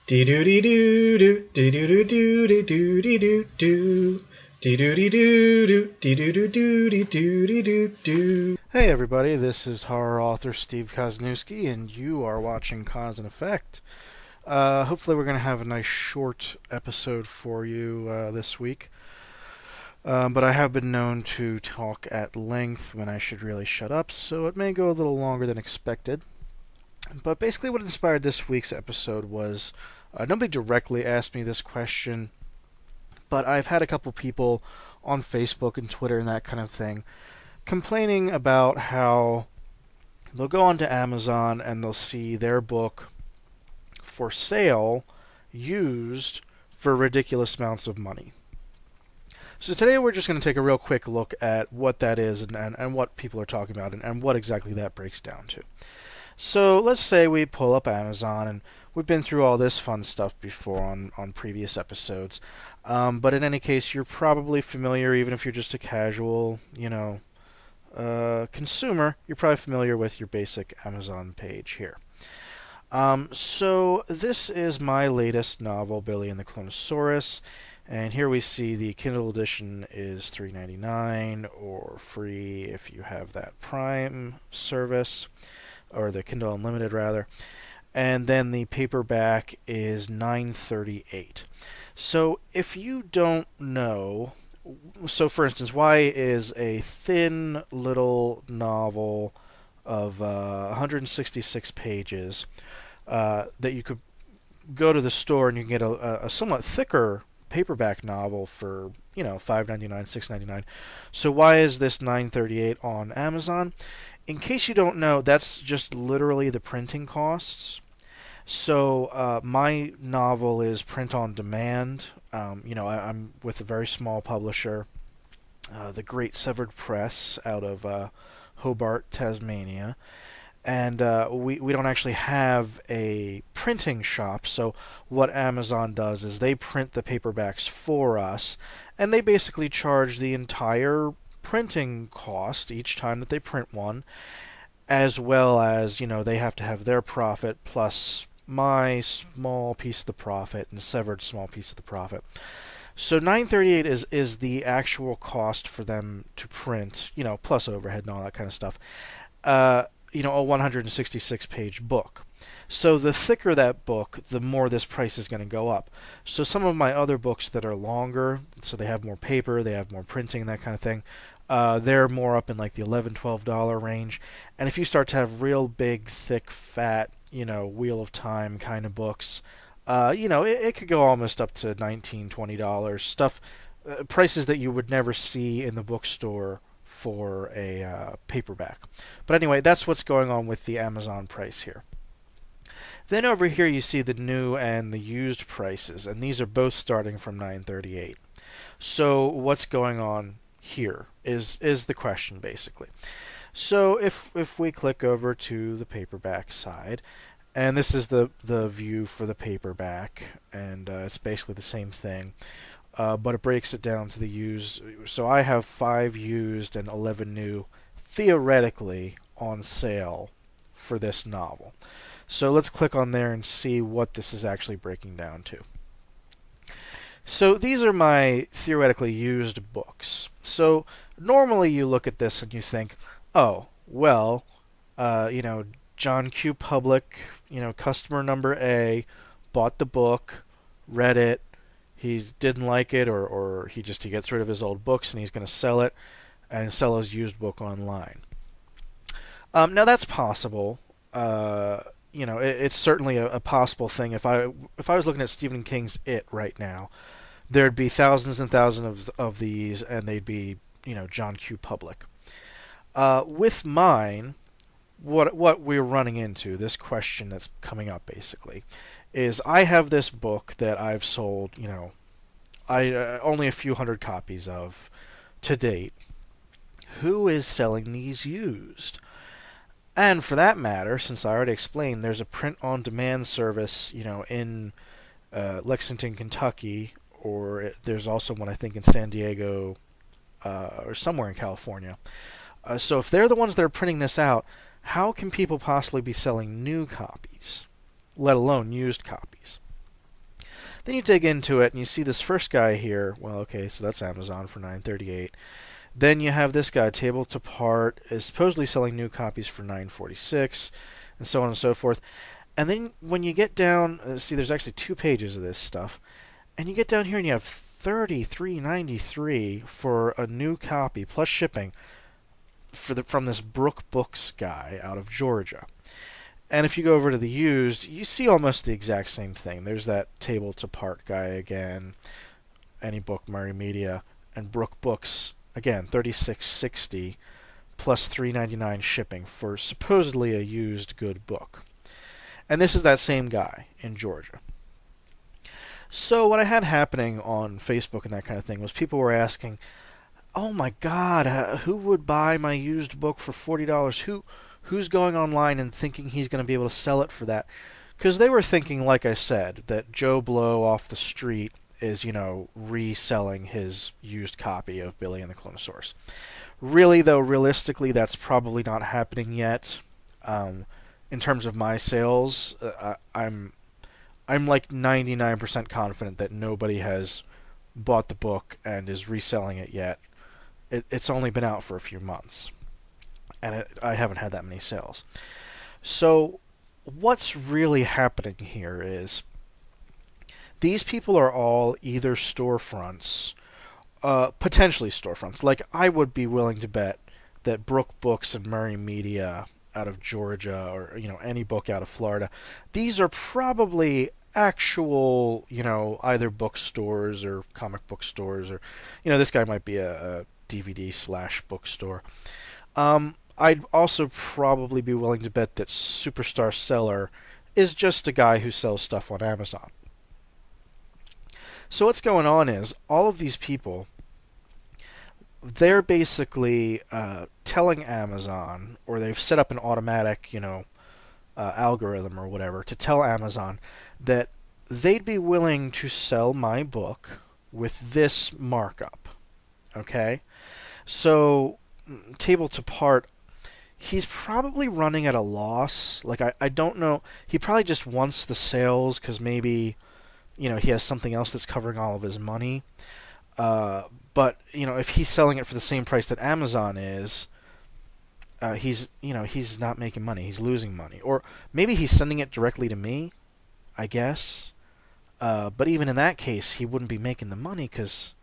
Dee doo dee doo doo dee doo doo doo dee doo dee doo doo dee doo dee doo doo dee doo doo doo dee doo dee doo doo. Hey everybody, this is horror author Steve Kosniewski, and you are watching Cause and Effect. Hopefully we're going to have a nice short episode for you this week. But I have been known to talk at length when I should really shut up, so it may go a little longer than expected. But basically what inspired this week's episode was, nobody directly asked me this question, but I've had a couple people on Facebook and Twitter and that kind of thing complaining about how they'll go onto Amazon and they'll see their book for sale used for ridiculous amounts of money. So today we're just going to take a real quick look at what that is and what people are talking about and what exactly that breaks down to. So let's say we pull up Amazon, and we've been through all this fun stuff before on previous episodes. But in any case, you're probably familiar, even if you're just a casual, consumer, you're probably familiar with your basic Amazon page here. So this is my latest novel, Billy and the Clonosaurus. And here we see the Kindle edition is $3.99 or free if you have that Prime service, or the Kindle Unlimited rather. And then the paperback is $9.38. So if you don't know, so for instance, why is a thin little novel of 166 pages that you could go to the store and you can get a somewhat thicker paperback novel for, $5.99, $6.99. So why is this $9.38 on Amazon? In case you don't know, that's just literally the printing costs. So my novel is print on demand. I'm with a very small publisher, the Great Severed Press out of Hobart, Tasmania. And we don't actually have a printing shop, so what Amazon does is they print the paperbacks for us, and they basically charge the entire printing cost each time that they print one, as well as, they have to have their profit plus my small piece of the profit and Severed small piece of the profit. So $9.38 is the actual cost for them to print, plus overhead and all that kind of stuff. A 166-page book. So the thicker that book, the more this price is going to go up. So some of my other books that are longer, so they have more paper, they have more printing, that kind of thing, they're more up in like the $11, $12 range. And if you start to have real big, thick, fat, Wheel of Time kind of books, it could go almost up to $19, $20 stuff, prices that you would never see in the bookstore for a paperback. But anyway, that's what's going on with the Amazon price here. Then over here you see the new and the used prices, and these are both starting from $9.38. So what's going on here is the question basically. So if we click over to the paperback side, and this is the view for the paperback, and it's basically the same thing. But it breaks it down to the used. So I have 5 used and 11 new, theoretically, on sale for this novel. So let's click on there and see what this is actually breaking down to. So these are my theoretically used books. So normally you look at this and you think, oh, well, John Q. Public, customer number A, bought the book, read it, he didn't like it, or he gets rid of his old books and he's going to sell it and sell his used book online. Now that's possible. It's certainly a possible thing. If I was looking at Stephen King's It right now, there'd be thousands and thousands of these, and they'd be John Q. Public. With mine, what we're running into, this question that's coming up basically, is I have this book that I've sold, only a few hundred copies of to date. Who is selling these used? And for that matter, since I already explained, there's a print-on-demand service, in Lexington, Kentucky, or there's also one, I think, in San Diego or somewhere in California. So if they're the ones that are printing this out, how can people possibly be selling new copies, let alone used copies? Then you dig into it and you see this first guy here. Well, okay, so that's Amazon for $9.38. Then you have this guy, Table to Part, is supposedly selling new copies for $9.46, and so on and so forth. And then when you get down, see, there's actually 2 pages of this stuff, and you get down here and you have $33.93 for a new copy plus shipping from this Brook Books guy out of Georgia. And if you go over to the used, you see almost the exact same thing. There's that Table to Part guy again, Any Book, Murray Media, and Brook Books again, $36.60 plus $3.99 shipping for supposedly a used good book. And this is that same guy in Georgia. So what I had happening on Facebook and that kind of thing was people were asking, "Oh my God, who would buy my used book for $40? Who's going online and thinking he's going to be able to sell it for that?" Because they were thinking, like I said, that Joe Blow off the street is, reselling his used copy of Billy and the Clonosaurus. Really, though, realistically, that's probably not happening yet. In terms of my sales, I'm like 99% confident that nobody has bought the book and is reselling it yet. It's only been out for a few months, and I haven't had that many sales. So what's really happening here is these people are all either storefronts, potentially storefronts. Like, I would be willing to bet that Brook Books and Murray Media out of Georgia, or any book out of Florida, these are probably actual, either bookstores or comic book stores, or this guy might be a DVD/bookstore. I'd also probably be willing to bet that Superstar Seller is just a guy who sells stuff on Amazon. So what's going on is all of these people, they're basically telling Amazon, or they've set up an automatic, algorithm or whatever to tell Amazon that they'd be willing to sell my book with this markup. Okay? So, Table to Part, he's probably running at a loss. Like, I don't know. He probably just wants the sales because maybe he has something else that's covering all of his money. But if he's selling it for the same price that Amazon is, he's not making money. He's losing money. Or maybe he's sending it directly to me, I guess. But even in that case, he wouldn't be making the money because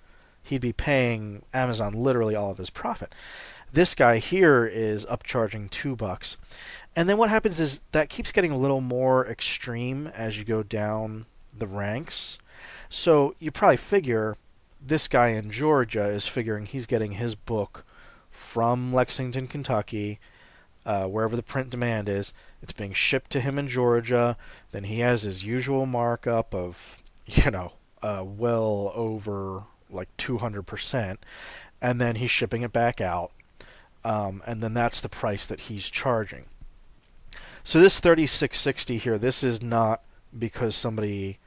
he'd be paying Amazon literally all of his profit. This guy here is upcharging $2. And then what happens is that keeps getting a little more extreme as you go down the ranks. So you probably figure this guy in Georgia is figuring he's getting his book from Lexington, Kentucky, wherever the print demand is. It's being shipped to him in Georgia. Then he has his usual markup of, well over like 200%. And then he's shipping it back out. And then that's the price that he's charging. So this $36.60 here, this is not because somebody...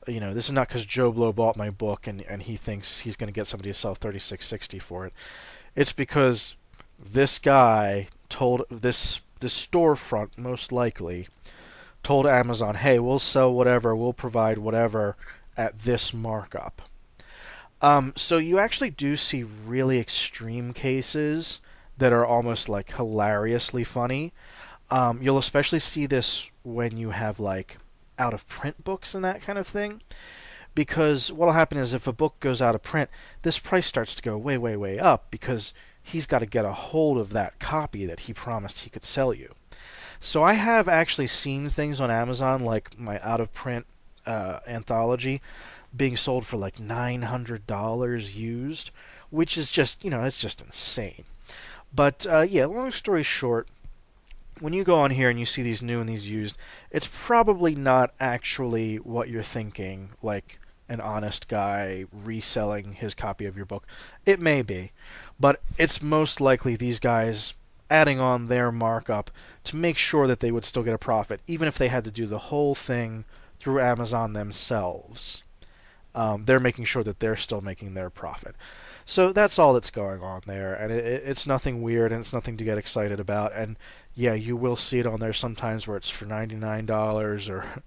this is not because Joe Blow bought my book and he thinks he's going to get somebody to sell $36.60 for it. It's because this guy told this storefront, most likely, told Amazon, "Hey, we'll sell whatever, we'll provide whatever at this markup." So you actually do see really extreme cases that are almost like hilariously funny. You'll especially see this when you have like out of print books and that kind of thing, because what'll happen is if a book goes out of print, this price starts to go way, way, way up because he's got to get a hold of that copy that he promised he could sell you. So I have actually seen things on Amazon like my out of print anthology being sold for like $900 used, which is just, it's just insane. But yeah, long story short, when you go on here and you see these new and these used, it's probably not actually what you're thinking, like an honest guy reselling his copy of your book. It may be, but it's most likely these guys adding on their markup to make sure that they would still get a profit, even if they had to do the whole thing through Amazon themselves. They're making sure that they're still making their profit. So that's all that's going on there, and it's nothing weird, and it's nothing to get excited about. And yeah, you will see it on there sometimes where it's for $99 or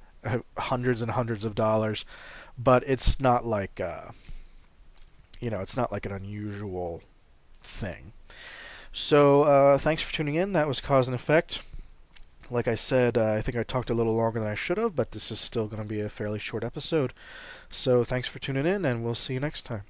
hundreds and hundreds of dollars, but it's not like it's not like an unusual thing. So thanks for tuning in. That was Cause and Effect. Like I said, I think I talked a little longer than I should have, but this is still going to be a fairly short episode. So thanks for tuning in, and we'll see you next time.